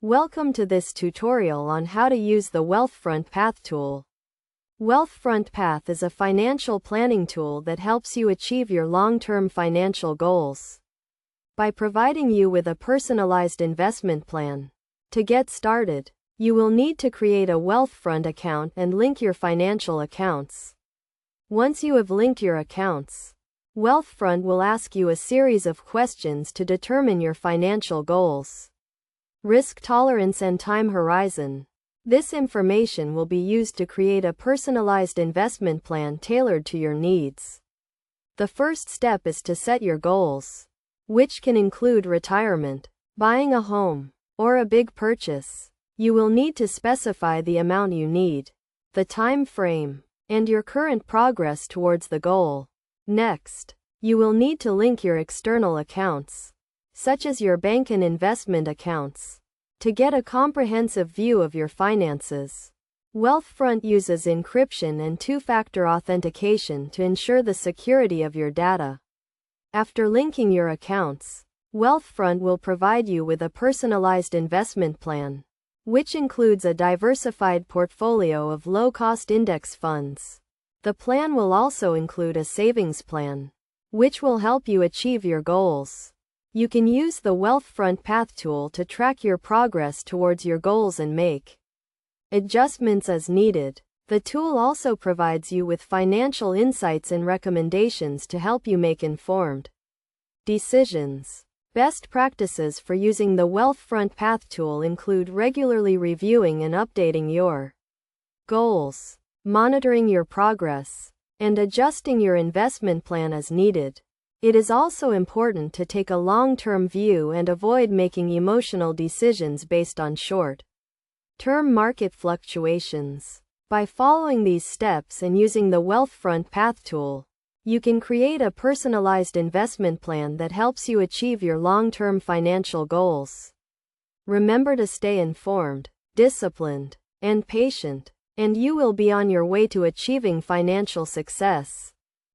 Welcome to this tutorial on how to use the Wealthfront Path tool. Wealthfront Path is a financial planning tool that helps you achieve your long-term financial goals by providing you with a personalized investment plan. To get started, you will need to create a Wealthfront account and link your financial accounts. Once you have linked your accounts, Wealthfront will ask you a series of questions to determine your financial goals, risk tolerance and time horizon. This information will be used to create a personalized investment plan tailored to your needs. The first step is to set your goals, which can include retirement, buying a home, or a big purchase. You will need to specify the amount you need, the time frame, and your current progress towards the goal. Next, you will need to link your external accounts, such as your bank and investment accounts, to get a comprehensive view of your finances. Wealthfront uses encryption and two-factor authentication to ensure the security of your data. After linking your accounts, Wealthfront will provide you with a personalized investment plan, which includes a diversified portfolio of low-cost index funds. The plan will also include a savings plan, which will help you achieve your goals. You can use the Wealthfront Path tool to track your progress towards your goals and make adjustments as needed. The tool also provides you with financial insights and recommendations to help you make informed decisions. Best practices for using the Wealthfront Path tool include regularly reviewing and updating your goals, monitoring your progress, and adjusting your investment plan as needed. It is also important to take a long-term view and avoid making emotional decisions based on short-term market fluctuations. By following these steps and using the Wealthfront Path tool, you can create a personalized investment plan that helps you achieve your long-term financial goals. Remember to stay informed, disciplined, and patient, and you will be on your way to achieving financial success.